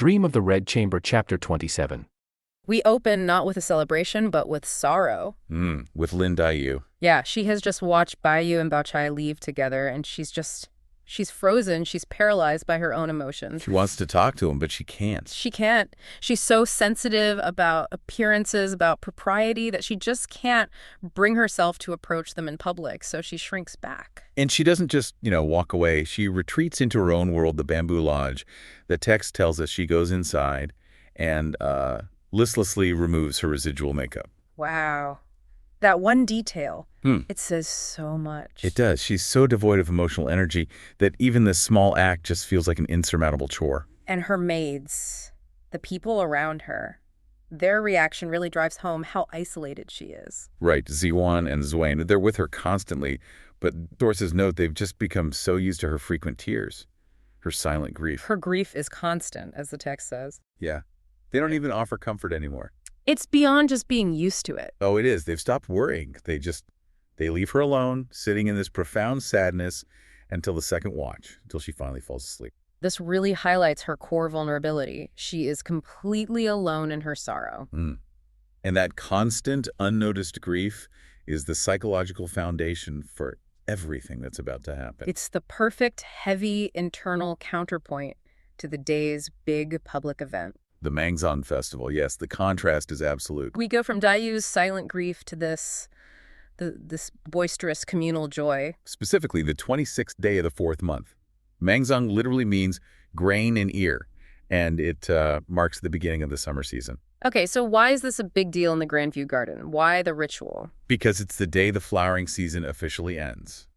Dream of the Red Chamber, Chapter 27. We open not with a celebration, but with sorrow. With Lin Daiyu. Yeah, she has just watched Baiyu and Baochai leave together, and she's frozen. She's paralyzed by her own emotions. She wants to talk to him, but she can't. She can't. She's so sensitive about appearances, about propriety, that she just can't bring herself to approach them in public, so she shrinks back. And she doesn't just, walk away. She retreats into her own world, the bamboo lodge. The text tells us she goes inside and listlessly removes her residual makeup. Wow. That one detail, it says so much. It does. She's so devoid of emotional energy that even this small act just feels like an insurmountable chore. And her maids, the people around her, their reaction really drives home how isolated she is. Right. Ziwan and Zwain, they're with her constantly, but sources note they've just become so used to her frequent tears, her silent grief. Her grief is constant, as the text says. Yeah. They don't even offer comfort anymore. It's beyond just being used to it. Oh, it is. They've stopped worrying. They leave her alone, sitting in this profound sadness until the second watch, until she finally falls asleep. This really highlights her core vulnerability. She is completely alone in her sorrow. And that constant, unnoticed grief is the psychological foundation for everything that's about to happen. It's the perfect, heavy, internal counterpoint to the day's big public event. The Mangzan Festival, yes, the contrast is absolute. We go from Daiyu's silent grief to this boisterous communal joy. Specifically, the 26th day of the 4th month. Mangzang literally means grain in ear, and it marks the beginning of the summer season. Okay, so why is this a big deal in the Grandview Garden? Why the ritual? Because it's the day the flowering season officially ends.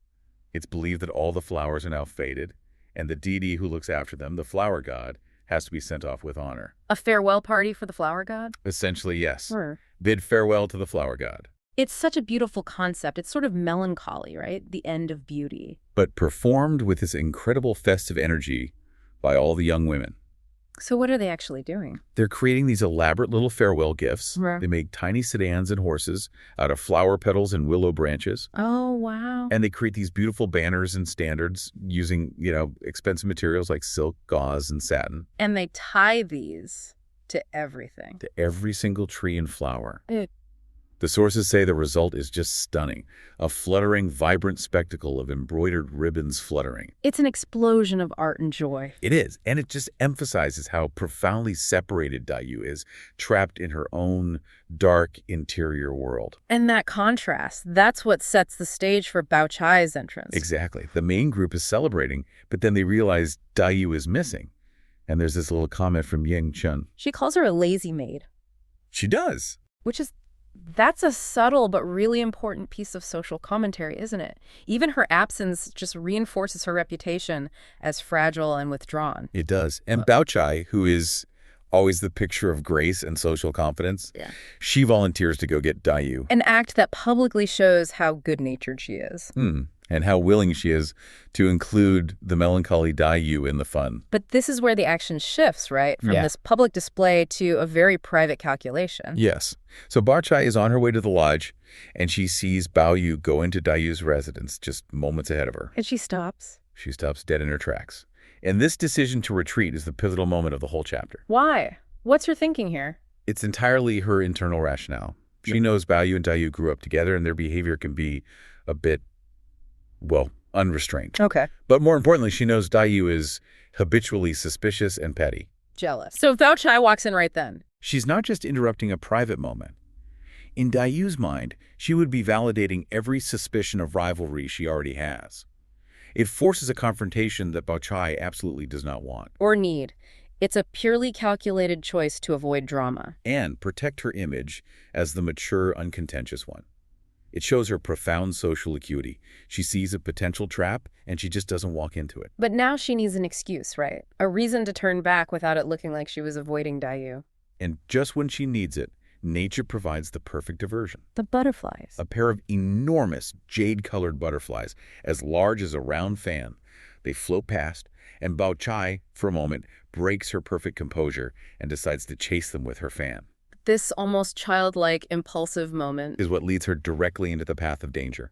It's believed that all the flowers are now faded, and the deity who looks after them, the flower god, has to be sent off with honor. A farewell party for the flower god? Essentially, yes. Sure. Bid farewell to the flower god. It's such a beautiful concept. It's sort of melancholy, right? The end of beauty. But performed with this incredible festive energy by all the young women. So what are they actually doing? They're creating these elaborate little farewell gifts. Right. They make tiny sedans and horses out of flower petals and willow branches. Oh, wow. And they create these beautiful banners and standards using, expensive materials like silk, gauze, and satin. And they tie these to everything. To every single tree and flower. It The sources say the result is just stunning. A fluttering, vibrant spectacle of embroidered ribbons fluttering. It's an explosion of art and joy. It is, and it just emphasizes how profoundly separated Daiyu is, trapped in her own dark interior world. And that contrast, that's what sets the stage for Baochai's entrance. Exactly. The main group is celebrating, but then they realize Daiyu is missing. And there's this little comment from Ying Chun. She calls her a lazy maid. She does. That's a subtle but really important piece of social commentary, isn't it? Even her absence just reinforces her reputation as fragile and withdrawn. It does. And Baochai, who is always the picture of grace and social confidence, she volunteers to go get Daiyu. An act that publicly shows how good-natured she is. And how willing she is to include the melancholy Daiyu in the fun. But this is where the action shifts, right? From this public display to a very private calculation. Yes. So Baochai is on her way to the lodge, and she sees Baoyu go into Daiyu's residence just moments ahead of her. And she stops. She stops dead in her tracks. And this decision to retreat is the pivotal moment of the whole chapter. Why? What's her thinking here? It's entirely her internal rationale. She knows Baoyu and Daiyu grew up together, and their behavior can be a bit, unrestrained. Okay. But more importantly, she knows Daiyu is habitually suspicious and petty. Jealous. So Baochai walks in right then. She's not just interrupting a private moment. In Daiyu's mind, she would be validating every suspicion of rivalry she already has. It forces a confrontation that Baochai absolutely does not want. Or need. It's a purely calculated choice to avoid drama. And protect her image as the mature, uncontentious one. It shows her profound social acuity. She sees a potential trap, and she just doesn't walk into it. But now she needs an excuse, right? A reason to turn back without it looking like she was avoiding Daiyu. And just when she needs it, nature provides the perfect diversion. The butterflies. A pair of enormous jade-colored butterflies, as large as a round fan. They float past, and Baochai, for a moment, breaks her perfect composure and decides to chase them with her fan. This almost childlike, impulsive moment Is what leads her directly into the path of danger.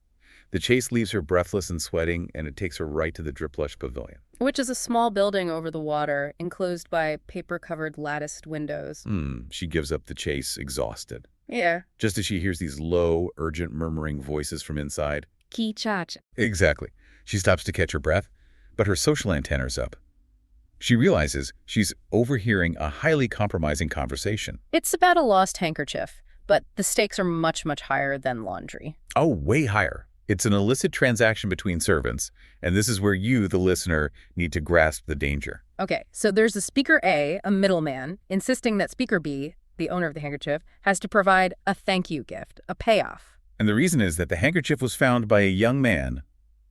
The chase leaves her breathless and sweating, and it takes her right to the Driplush Pavilion. Which is a small building over the water, enclosed by paper-covered latticed windows. She gives up the chase, exhausted. Yeah. Just as she hears these low, urgent, murmuring voices from inside. Ki-cha-cha. Exactly. She stops to catch her breath, but her social antenna's up. She realizes she's overhearing a highly compromising conversation. It's about a lost handkerchief, but the stakes are much, much higher than laundry. Oh, way higher. It's an illicit transaction between servants, and this is where you, the listener, need to grasp the danger. Okay, so there's a Speaker A, a middleman, insisting that Speaker B, the owner of the handkerchief, has to provide a thank you gift, a payoff. And the reason is that the handkerchief was found by a young man,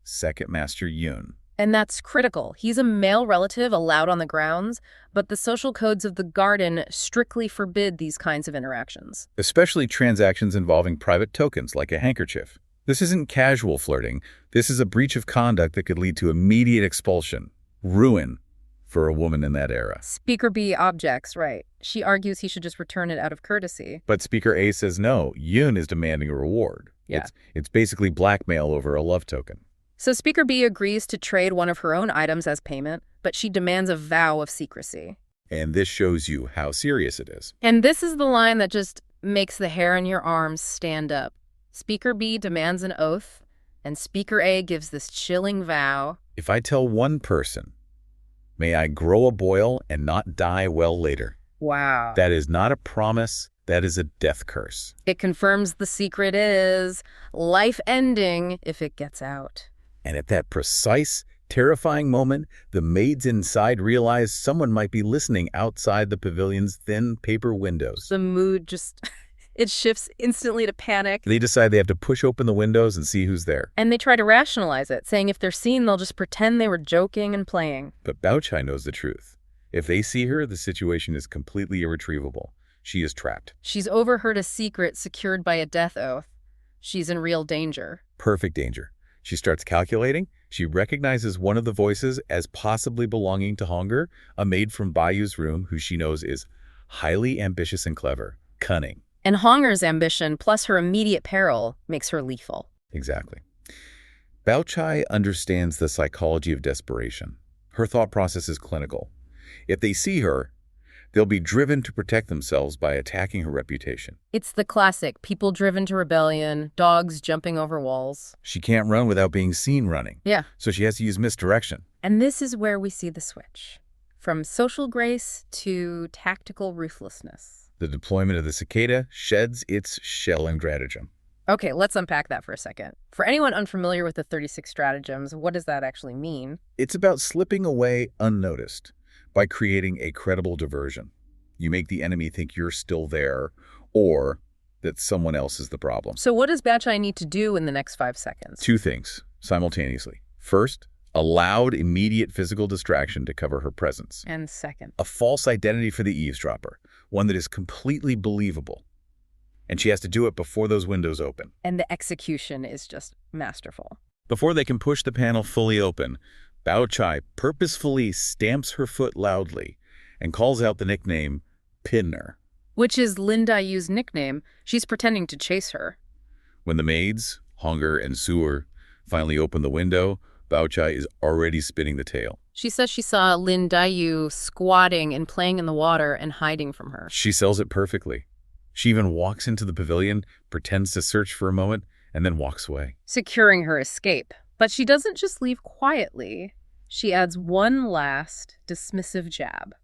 Second Master Yun. And that's critical. He's a male relative allowed on the grounds, but the social codes of the garden strictly forbid these kinds of interactions. Especially transactions involving private tokens like a handkerchief. This isn't casual flirting. This is a breach of conduct that could lead to immediate expulsion, ruin for a woman in that era. Speaker B objects, right. She argues he should just return it out of courtesy. But Speaker A says no, Yun is demanding a reward. Yeah. It's basically blackmail over a love token. So Speaker B agrees to trade one of her own items as payment, but she demands a vow of secrecy. And this shows you how serious it is. And this is the line that just makes the hair on your arms stand up. Speaker B demands an oath, and Speaker A gives this chilling vow. If I tell one person, may I grow a boil and not die well later. Wow. That is not a promise. That is a death curse. It confirms the secret is life-ending if it gets out. And at that precise, terrifying moment, the maids inside realize someone might be listening outside the pavilion's thin paper windows. The mood just... it shifts instantly to panic. They decide they have to push open the windows and see who's there. And they try to rationalize it, saying if they're seen, they'll just pretend they were joking and playing. But Baochai knows the truth. If they see her, the situation is completely irretrievable. She is trapped. She's overheard a secret secured by a death oath. She's in real danger. Perfect danger. She starts calculating. She recognizes one of the voices as possibly belonging to Hongyu, a maid from Baiyu's room who she knows is highly ambitious and clever, cunning. And Hongyu's ambition, plus her immediate peril, makes her lethal. Exactly. Baochai understands the psychology of desperation. Her thought process is clinical. If they see her, they'll be driven to protect themselves by attacking her reputation. It's the classic people driven to rebellion, dogs jumping over walls. She can't run without being seen running. Yeah. So she has to use misdirection. And this is where we see the switch. From social grace to tactical ruthlessness. The deployment of the cicada sheds its shell and stratagem. Okay, let's unpack that for a second. For anyone unfamiliar with the 36 stratagems, what does that actually mean? It's about slipping away unnoticed by creating a credible diversion. You make the enemy think you're still there or that someone else is the problem. So what does Baochai need to do in the next 5 seconds? Two things simultaneously. First, a loud, immediate physical distraction to cover her presence. And second, A false identity for the eavesdropper, one that is completely believable. And she has to do it before those windows open. and the execution is just masterful. Before they can push the panel fully open, Baochai purposefully stamps her foot loudly and calls out the nickname Pinner. Which is Lin Daiyu's nickname. She's pretending to chase her. When the maids, Hongyu and Su'er, finally open the window, Baochai is already spinning the tale. She says she saw Lin Daiyu squatting and playing in the water and hiding from her. She sells it perfectly. She even walks into the pavilion, pretends to search for a moment, and then walks away. Securing her escape. But she doesn't just leave quietly. She adds one last dismissive jab.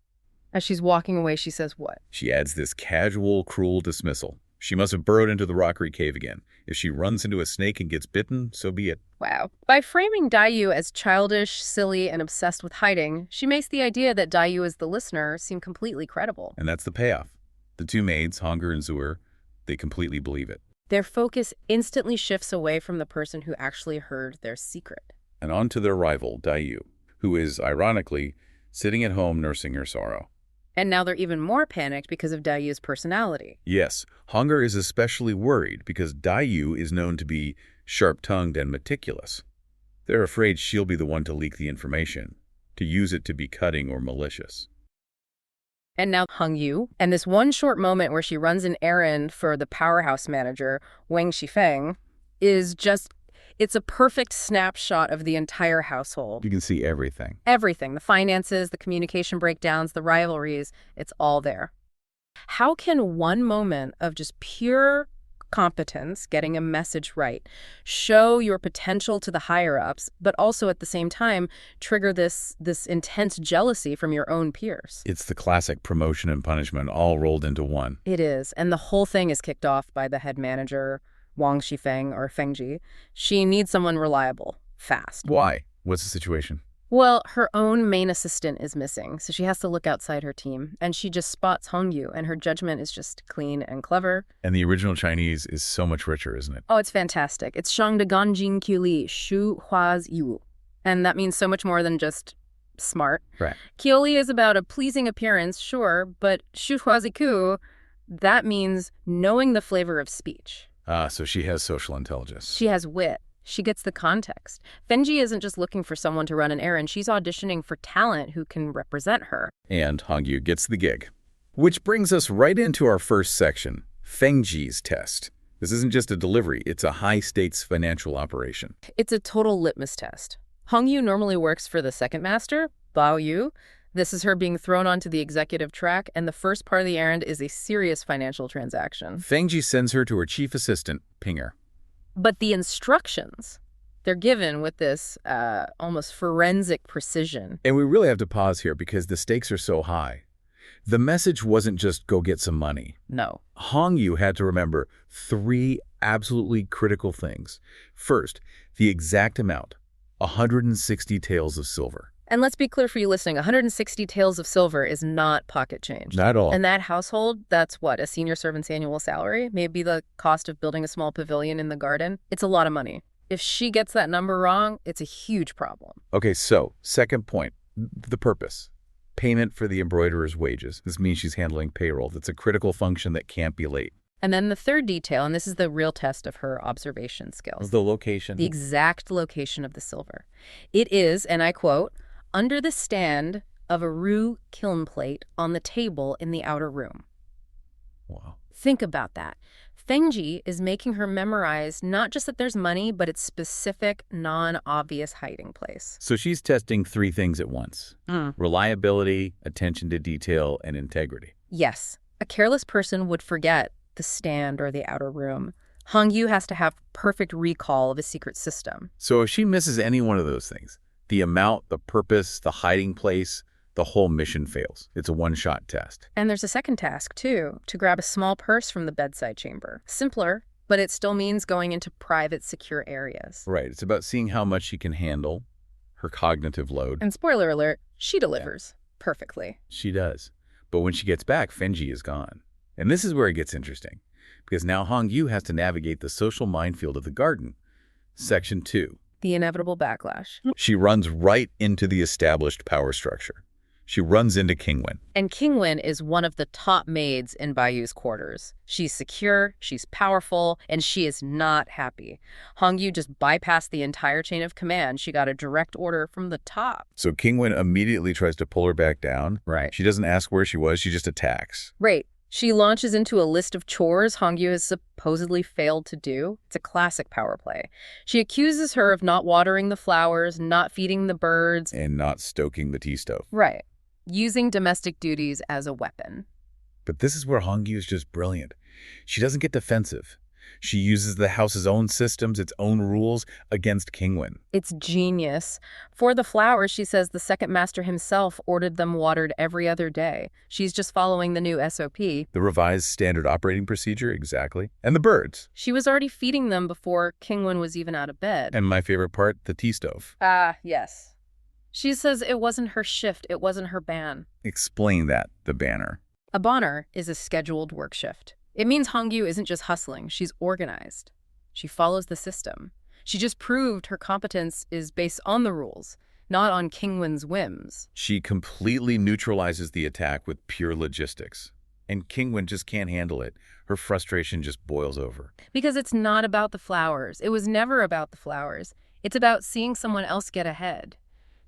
As she's walking away, she says what? She adds this casual, cruel dismissal. She must have burrowed into the rockery cave again. If she runs into a snake and gets bitten, so be it. Wow. By framing Daiyu as childish, silly, and obsessed with hiding, she makes the idea that Daiyu as the listener seem completely credible. And that's the payoff. The two maids, Hongyu and Su'er, they completely believe it. Their focus instantly shifts away from the person who actually heard their secret. And on to their rival, Daiyu, who is, ironically, sitting at home nursing her sorrow. And now they're even more panicked because of Daiyu's personality. Yes, Hongyu is especially worried because Daiyu is known to be sharp-tongued and meticulous. They're afraid she'll be the one to leak the information, to use it to be cutting or malicious. And now Hongyu, and this one short moment where she runs an errand for the powerhouse manager, Wang Shifeng, is just, It's a perfect snapshot of the entire household. You can see everything. Everything, the finances, the communication breakdowns, the rivalries, it's all there. How can one moment of just pure competence, getting a message right, show your potential to the higher-ups, but also at the same time trigger this intense jealousy from your own peers? It's the classic promotion and punishment all rolled into one. It is, and the whole thing is kicked off by the head manager, Wang Shifeng, or Fengji. She needs someone reliable, fast. Why? What's the situation? Well, her own main assistant is missing, so she has to look outside her team, and she just spots Hongyu, and her judgment is just clean and clever. And the original Chinese is so much richer, isn't it? Oh, it's fantastic. It's Shang de Ganjing Q Li, Shu Hua's Yu. And that means so much more than just smart. Right. Kioli is about a pleasing appearance, sure, but Shu Hua's Ku, that means knowing the flavor of speech. So she has social intelligence. She has wit. She gets the context. Fengji isn't just looking for someone to run an errand. She's auditioning for talent who can represent her. And Hongyu gets the gig. Which brings us right into our first section, Fengji's test. This isn't just a delivery, it's a high-stakes financial operation. It's a total litmus test. Hongyu normally works for the second master, Daiyu. This is her being thrown onto the executive track, and the first part of the errand is a serious financial transaction. Fengji sends her to her chief assistant, Pinger. But the instructions, they're given with this almost forensic precision. And we really have to pause here because the stakes are so high. The message wasn't just go get some money. No. Hongyu had to remember 3 absolutely critical things. First, the exact amount, 160 taels of silver. And let's be clear for you listening, 160 taels of silver is not pocket change. Not at all. In that household, that's what, a senior servant's annual salary? Maybe the cost of building a small pavilion in the garden? It's a lot of money. If she gets that number wrong, it's a huge problem. Okay, so second point, the purpose. Payment for the embroiderer's wages. This means she's handling payroll. That's a critical function that can't be late. And then the third detail, and this is the real test of her observation skills. The location. The exact location of the silver. It is, and I quote, under the stand of a roux kiln plate on the table in the outer room. Wow. Think about that. Fengji is making her memorize not just that there's money, but its specific, non-obvious hiding place. So she's testing 3 things at once. Reliability, attention to detail, and integrity. Yes. A careless person would forget the stand or the outer room. Hongyu has to have perfect recall of a secret system. So if she misses any one of those things, the amount, the purpose, the hiding place, the whole mission fails. It's a one-shot test. And there's a second task, too, to grab a small purse from the bedside chamber. Simpler, but it still means going into private, secure areas. Right. It's about seeing how much she can handle, her cognitive load. And spoiler alert, she delivers perfectly. She does. But when she gets back, Fengji is gone. And this is where it gets interesting, because now Hongyu has to navigate the social minefield of the garden. Section 2. The inevitable backlash. She runs right into the established power structure. She runs into Qingwen. And Qingwen is one of the top maids in Baiyu's quarters. She's secure, she's powerful, and she is not happy. Hongyu just bypassed the entire chain of command. She got a direct order from the top. So Qingwen immediately tries to pull her back down. Right. She doesn't ask where she was, she just attacks. Right. She launches into a list of chores Hongyu has supposedly failed to do. It's a classic power play. She accuses her of not watering the flowers, not feeding the birds. And not stoking the tea stove. Right. Using domestic duties as a weapon. But this is where Hongyu is just brilliant. She doesn't get defensive. She uses the house's own systems, its own rules, against Qingwen. It's genius. For the flowers, she says the second master himself ordered them watered every other day. She's just following the new SOP. The revised standard operating procedure, exactly. And the birds. She was already feeding them before Qingwen was even out of bed. And my favorite part, the tea stove. Yes. She says it wasn't her shift, it wasn't her ban. Explain that, the banner. A banner is a scheduled work shift. It means Hongyu isn't just hustling, she's organized. She follows the system. She just proved her competence is based on the rules, not on Qingwen's whims. She completely neutralizes the attack with pure logistics. And Qingwen just can't handle it. Her frustration just boils over. Because it's not about the flowers. It was never about the flowers. It's about seeing someone else get ahead.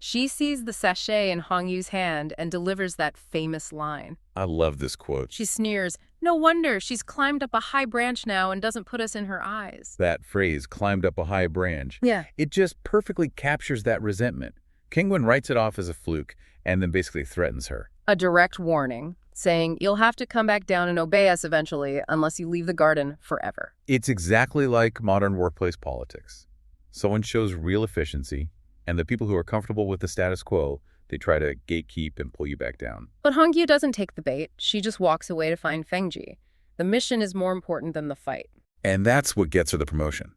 She sees the sachet in Hongyu's hand and delivers that famous line. I love this quote. She sneers, "No wonder she's climbed up a high branch now and doesn't put us in her eyes." That phrase, climbed up a high branch, Yeah. it just perfectly captures that resentment. Kingwin writes it off as a fluke and then basically threatens her. A direct warning, saying, "You'll have to come back down and obey us eventually unless you leave the garden forever." It's exactly like modern workplace politics. Someone shows real efficiency, and the people who are comfortable with the status quo, they try to gatekeep and pull you back down. But Hongyu doesn't take the bait. She just walks away to find Fengji. The mission is more important than the fight. And that's what gets her the promotion.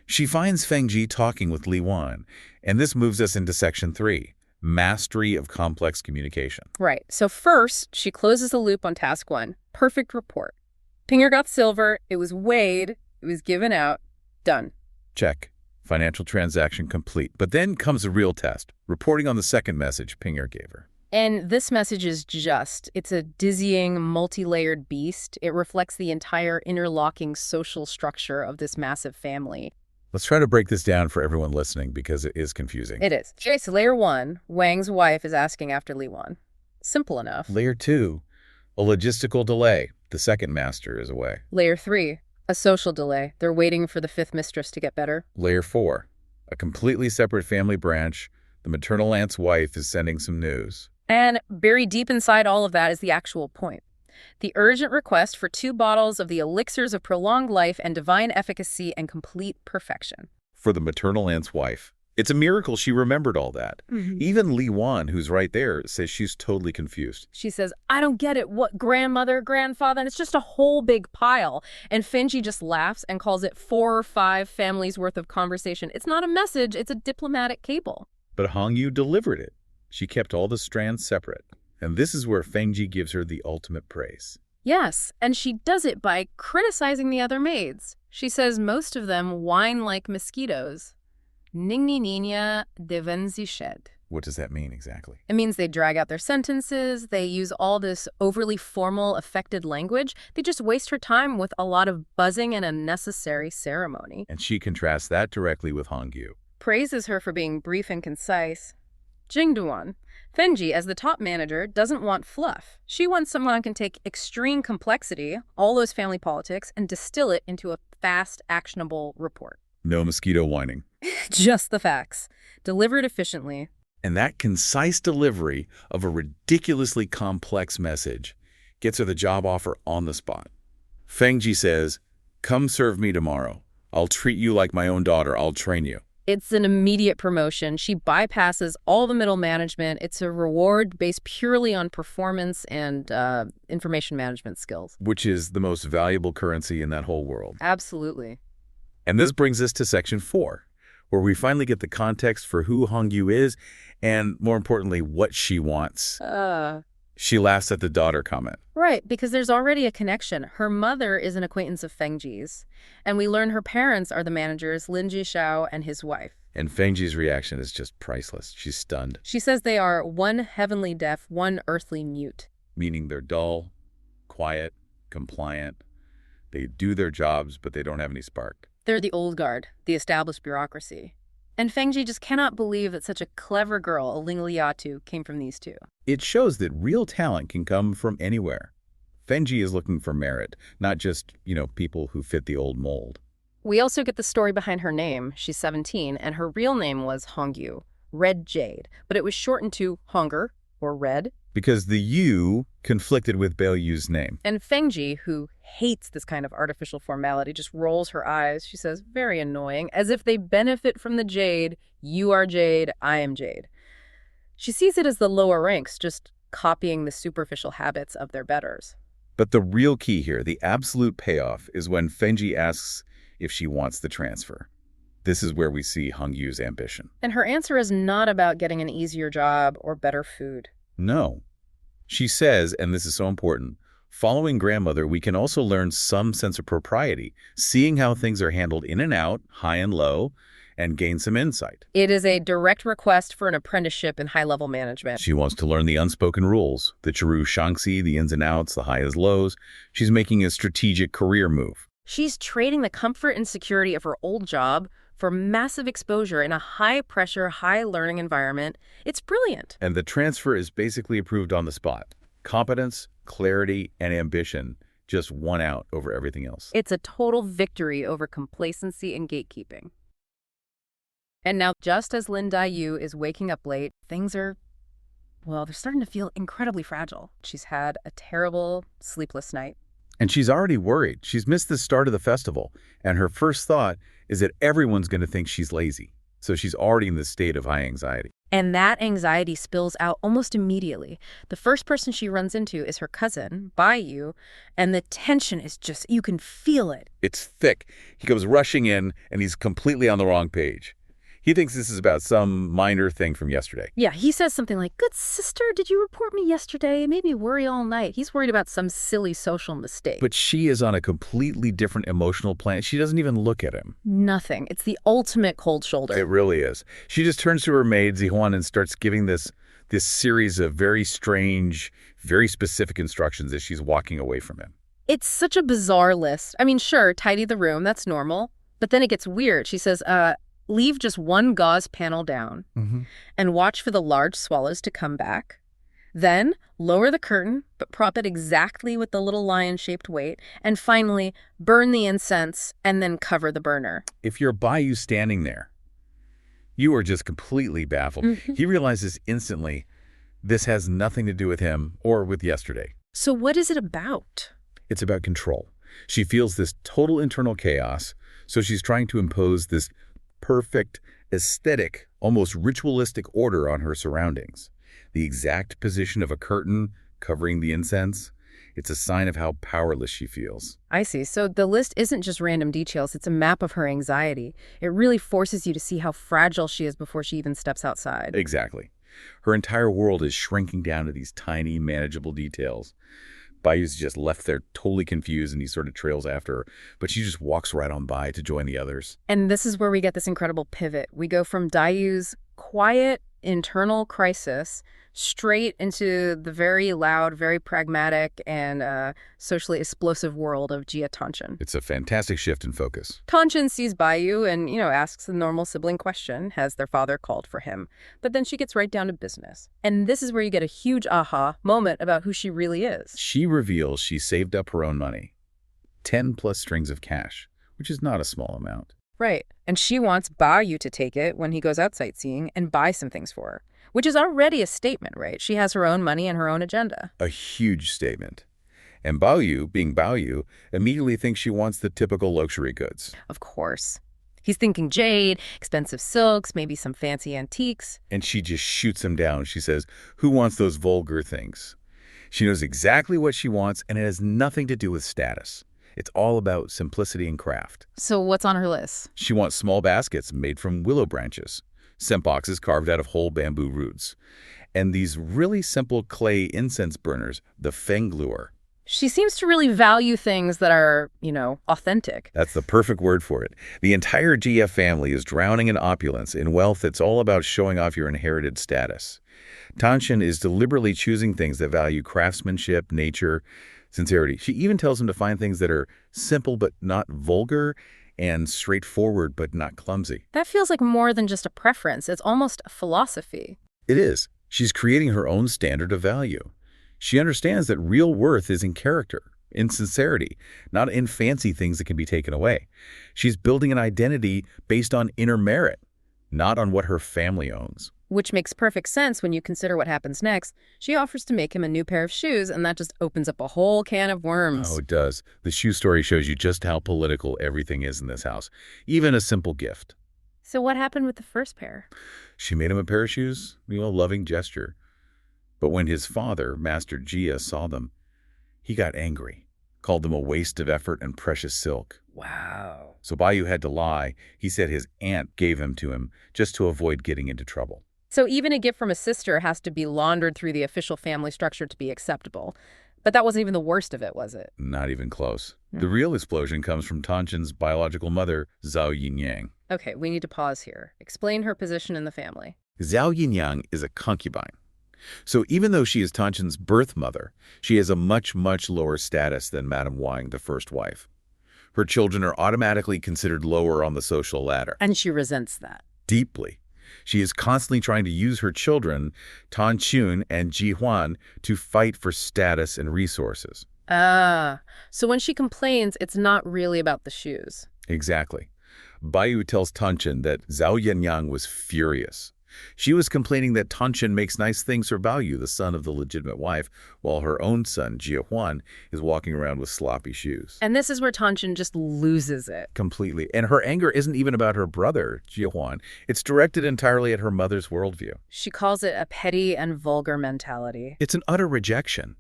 She finds Fengji talking with Li Wan, and this moves us into Section 3, Mastery of Complex Communication. Right. So first, she closes the loop on task 1. Perfect report. Pinger got silver. It was weighed. It was given out. Done. Check. Financial transaction complete. But then comes the real test, reporting on the second message Pinger gave her. And this message is it's a dizzying, multi-layered beast. It reflects the entire interlocking social structure of this massive family. Let's try to break this down for everyone listening because it is confusing. It is. Okay, so layer 1, Wang's wife is asking after Li Wan. Simple enough. Layer 2, a logistical delay. The second master is away. Layer 3, a social delay. They're waiting for the 5th mistress to get better. Layer 4, a completely separate family branch. The maternal aunt's wife is sending some news. And buried deep inside all of that is the actual point. The urgent request for 2 bottles of the elixirs of prolonged life and divine efficacy and complete perfection. For the maternal aunt's wife. It's a miracle she remembered all that. Even Li Wan, who's right there, says she's totally confused. She says, "I don't get it. What, grandmother, grandfather?" And it's just a whole big pile. And Fengji just laughs and calls it 4 or 5 families worth of conversation. It's not a message. It's a diplomatic cable. But Hongyu delivered it. She kept all the strands separate. And this is where Fengji gives her the ultimate praise. Yes, and she does it by criticizing the other maids. She says most of them whine like mosquitoes. Ningni niña deben sie shed. What does that mean exactly? It means they drag out their sentences, they use all this overly formal, affected language. They just waste her time with a lot of buzzing and unnecessary ceremony. And she contrasts that directly with Hongyu. Praises her for being brief and concise. Jingduan. Fengji, as the top manager, doesn't want fluff. She wants someone who can take extreme complexity, all those family politics, and distill it into a fast, actionable report. No mosquito whining. Just the facts. Delivered efficiently. And that concise delivery of a ridiculously complex message gets her the job offer on the spot. Fengji says, "Come serve me tomorrow. I'll treat you like my own daughter. I'll train you." It's an immediate promotion. She bypasses all the middle management. It's a reward based purely on performance and information management skills. Which is the most valuable currency in that whole world. Absolutely. And this brings us to Section 4, where we finally get the context for who Hongyu is and, more importantly, what she wants. She laughs at the daughter comment. Right, because there's already a connection. Her mother is an acquaintance of Fengji's, and we learn her parents are the managers, Lin Jishao and his wife. And Fengji's reaction is just priceless. She's stunned. She says they are one heavenly deaf, one earthly mute. Meaning they're dull, quiet, compliant. They do their jobs, but they don't have any spark. They're the old guard, the established bureaucracy. And Fengji just cannot believe that such a clever girl, a Ling Liatu, came from these two. It shows that real talent can come from anywhere. Fengji is looking for merit, not just, people who fit the old mold. We also get the story behind her name. She's 17, and her real name was Hongyu, Red Jade, but it was shortened to Hunger, or Red. Because the Yu conflicted with Baoyu's name. And Fengji, who hates this kind of artificial formality, just rolls her eyes. She says, very annoying, as if they benefit from the Jade. You are Jade, I am Jade. She sees it as the lower ranks, just copying the superficial habits of their betters. But the real key here, the absolute payoff, is when Fengji asks if she wants the transfer. This is where we see Hongyu's ambition. And her answer is not about getting an easier job or better food. No. She says, and this is so important, following grandmother, we can also learn some sense of propriety, seeing how things are handled in and out, high and low, and gain some insight. It is a direct request for an apprenticeship in high-level management. She wants to learn the unspoken rules, the Chiru Shangxi, the ins and outs, the highs, lows. She's making a strategic career move. She's trading the comfort and security of her old job for massive exposure in a high-pressure, high-learning environment. It's brilliant. And the transfer is basically approved on the spot. Competence, clarity, and ambition just won out over everything else. It's a total victory over complacency and gatekeeping. And now, just as Lin Daiyu is waking up late, things are, well, they're starting to feel incredibly fragile. She's had a terrible, sleepless night. And she's already worried. She's missed the start of the festival, and her first thought is that everyone's going to think she's lazy. So she's already in this state of high anxiety. And that anxiety spills out almost immediately. The first person she runs into is her cousin, Baiyu, and the tension is just, you can feel it. It's thick. He comes rushing in, and he's completely on the wrong page. He thinks this is about some minor thing from yesterday. Yeah, he says something like, "Good sister, did you report me yesterday? It made me worry all night." He's worried about some silly social mistake. But she is on a completely different emotional plan. She doesn't even look at him. Nothing. It's the ultimate cold shoulder. It really is. She just turns to her maid, Zihuan, and starts giving this series of very strange, very specific instructions as she's walking away from him. It's such a bizarre list. I mean, sure, tidy the room, that's normal. But then it gets weird. She says, leave just one gauze panel down and watch for the large swallows to come back. Then lower the curtain, but prop it exactly with the little lion-shaped weight. And finally, burn the incense and then cover the burner. If you're Baiyu standing there, you are just completely baffled. He realizes instantly this has nothing to do with him or with yesterday. So what is it about? It's about control. She feels this total internal chaos, so she's trying to impose this perfect, aesthetic, almost ritualistic order on her surroundings. The exact position of a curtain covering the incense, it's a sign of how powerless she feels. I see. So the list isn't just random details, it's a map of her anxiety. It really forces you to see how fragile she is before she even steps outside. Exactly. Her entire world is shrinking down to these tiny, manageable details. Baiyu's just left there totally confused, and he sort of trails after her, but she just walks right on by to join the others. And this is where we get this incredible pivot. We go from Daiyu's quiet internal crisis straight into the very loud, very pragmatic, and socially explosive world of Jia Tanshin. It's a fantastic shift in focus. Tanshin sees Baiyu and, asks the normal sibling question, has their father called for him? But then she gets right down to business. And this is where you get a huge aha moment about who she really is. She reveals she saved up her own money, 10 plus strings of cash, which is not a small amount. Right. And she wants Baiyu to take it when he goes out sightseeing and buy some things for her, which is already a statement, right? She has her own money and her own agenda. A huge statement. And Baiyu, being Baiyu, immediately thinks she wants the typical luxury goods. Of course. He's thinking jade, expensive silks, maybe some fancy antiques. And she just shoots him down. She says, who wants those vulgar things? She knows exactly what she wants, and it has nothing to do with status. It's all about simplicity and craft. So what's on her list? She wants small baskets made from willow branches, scent boxes carved out of whole bamboo roots, and these really simple clay incense burners, the fengluer. She seems to really value things that are, authentic. That's the perfect word for it. The entire GF family is drowning in opulence, in wealth that's all about showing off your inherited status. Tanshin is deliberately choosing things that value craftsmanship, nature, sincerity. She even tells him to find things that are simple but not vulgar and straightforward but not clumsy. That feels like more than just a preference. It's almost a philosophy. It is. She's creating her own standard of value. She understands that real worth is in character, in sincerity, not in fancy things that can be taken away. She's building an identity based on inner merit, not on what her family owns. Which makes perfect sense when you consider what happens next. She offers to make him a new pair of shoes, and that just opens up a whole can of worms. Oh, it does. The shoe story shows you just how political everything is in this house, even a simple gift. So what happened with the first pair? She made him a pair of shoes, a loving gesture. But when his father, Master Jia, saw them, he got angry, called them a waste of effort and precious silk. Wow. So Baiyu had to lie. He said his aunt gave them to him just to avoid getting into trouble. So even a gift from a sister has to be laundered through the official family structure to be acceptable. But that wasn't even the worst of it, was it? Not even close. The real explosion comes from Tanshin's biological mother, Zhao Yinyang. Okay, we need to pause here. Explain her position in the family. Zhao Yinyang is a concubine. So even though she is Tanshin's birth mother, she has a much, much lower status than Madame Wang, the first wife. Her children are automatically considered lower on the social ladder. And she resents that. Deeply. She is constantly trying to use her children, Tan Chun and Ji Huan, to fight for status and resources. So when she complains, it's not really about the shoes. Exactly. Baiyu tells Tanchen that Zhao Yangyang was furious. She was complaining that Tanchen makes nice things for Baiyu, the son of the legitimate wife, while her own son, Jia Huan, is walking around with sloppy shoes. And this is where Tanchen just loses it. Completely. And her anger isn't even about her brother, Jia Huan. It's directed entirely at her mother's worldview. She calls it a petty and vulgar mentality. It's an utter rejection.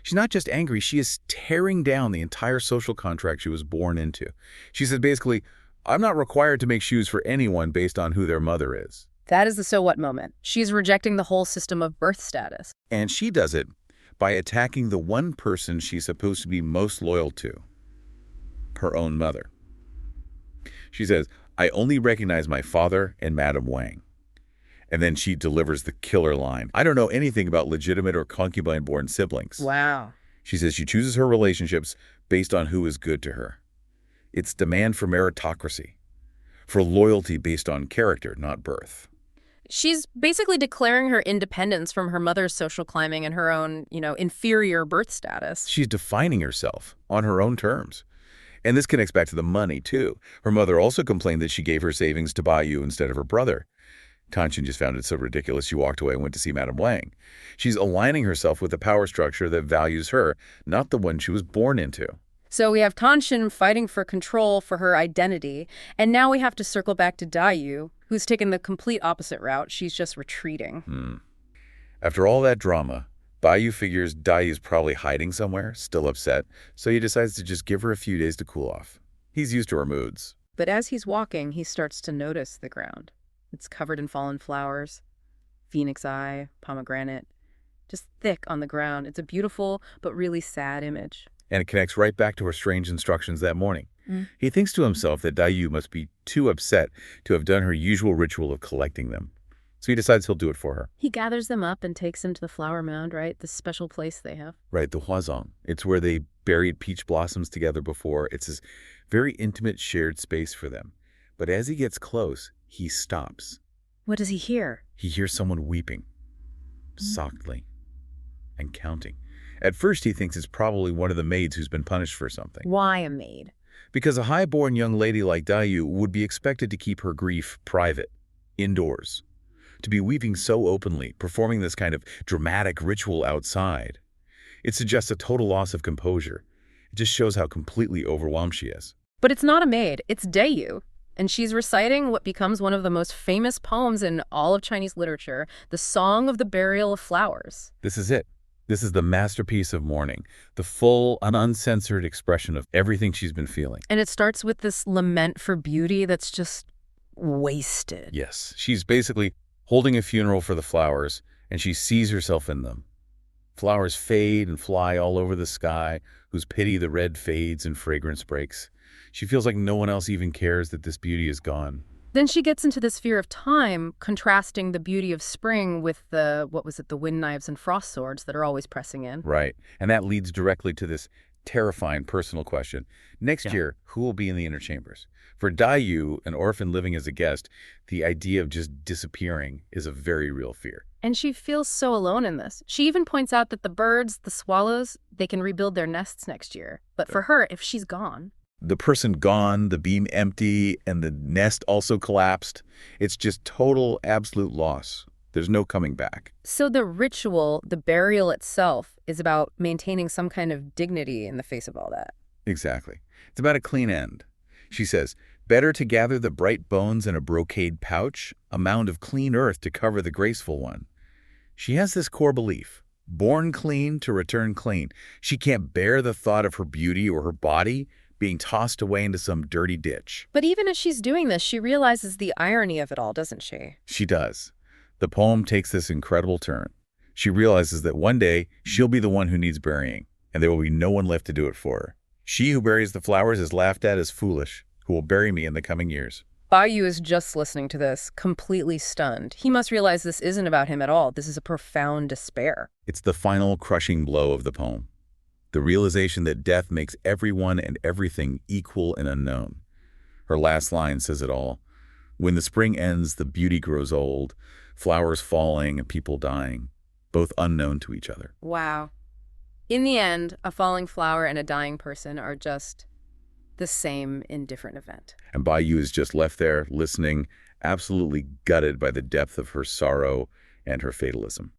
She's not just angry, she is tearing down the entire social contract she was born into. She said basically, I'm not required to make shoes for anyone based on who their mother is. That is the so what moment. She's rejecting the whole system of birth status. And she does it by attacking the one person she's supposed to be most loyal to, her own mother. She says, I only recognize my father and Madame Wang. And then she delivers the killer line. I don't know anything about legitimate or concubine-born siblings. Wow. She says she chooses her relationships based on who is good to her. It's demand for meritocracy, for loyalty based on character, not birth. She's basically declaring her independence from her mother's social climbing and her own, inferior birth status. She's defining herself on her own terms. And this connects back to the money, too. Her mother also complained that she gave her savings to Baiyu instead of her brother. Tanchen just found it so ridiculous she walked away and went to see Madame Wang. She's aligning herself with a power structure that values her, not the one she was born into. So we have Tanchen fighting for control for her identity, and now we have to circle back to Daiyu, who's taken the complete opposite route. She's just retreating. After all that drama, Baiyu figures Daiyu's probably hiding somewhere, still upset, so he decides to just give her a few days to cool off. He's used to her moods. But as he's walking, he starts to notice the ground. It's covered in fallen flowers, phoenix eye, pomegranate, just thick on the ground. It's a beautiful but really sad image. And it connects right back to her strange instructions that morning. He thinks to himself that Daiyu must be too upset to have done her usual ritual of collecting them. So he decides he'll do it for her. He gathers them up and takes them to the flower mound, right? The special place they have. Right, the huazong. It's where they buried peach blossoms together before. It's this very intimate shared space for them. But as he gets close, he stops. What does he hear? He hears someone weeping, softly, and counting. At first, he thinks it's probably one of the maids who's been punished for something. Why a maid? Because a high-born young lady like Daiyu would be expected to keep her grief private, indoors. To be weeping so openly, performing this kind of dramatic ritual outside, it suggests a total loss of composure. It just shows how completely overwhelmed she is. But it's not a maid, it's Daiyu. And she's reciting what becomes one of the most famous poems in all of Chinese literature, the Song of the Burial of Flowers. This is it. This is the masterpiece of mourning, the full, uncensored expression of everything she's been feeling. And it starts with this lament for beauty that's just wasted. Yes, she's basically holding a funeral for the flowers, and she sees herself in them. Flowers fade and fly all over the sky, whose pity the red fades and fragrance breaks. She feels like no one else even cares that this beauty is gone. Then she gets into this fear of time, contrasting the beauty of spring with the wind knives and frost swords that are always pressing in. Right. And that leads directly to this terrifying personal question. Next year, who will be in the inner chambers? For Daiyu, an orphan living as a guest, the idea of just disappearing is a very real fear. And she feels so alone in this. She even points out that the birds, the swallows, they can rebuild their nests next year. But for her, if she's gone... The person gone, the beam empty, and the nest also collapsed. It's just total, absolute loss. There's no coming back. So the ritual, the burial itself, is about maintaining some kind of dignity in the face of all that. Exactly. It's about a clean end. She says, better to gather the bright bones in a brocade pouch, a mound of clean earth to cover the graceful one. She has this core belief. Born clean to return clean. She can't bear the thought of her beauty or her body being tossed away into some dirty ditch. But even as she's doing this, she realizes the irony of it all, doesn't she? She does. The poem takes this incredible turn. She realizes that one day she'll be the one who needs burying, and there will be no one left to do it for her. She who buries the flowers is laughed at as foolish, who will bury me in the coming years. Baiyu is just listening to this, completely stunned. He must realize this isn't about him at all. This is a profound despair. It's the final crushing blow of the poem. The realization that death makes everyone and everything equal and unknown. Her last line says it all. When the spring ends, the beauty grows old, flowers falling and people dying, both unknown to each other. Wow. In the end, a falling flower and a dying person are just the same in different event. And Baiyu is just left there, listening, absolutely gutted by the depth of her sorrow and her fatalism.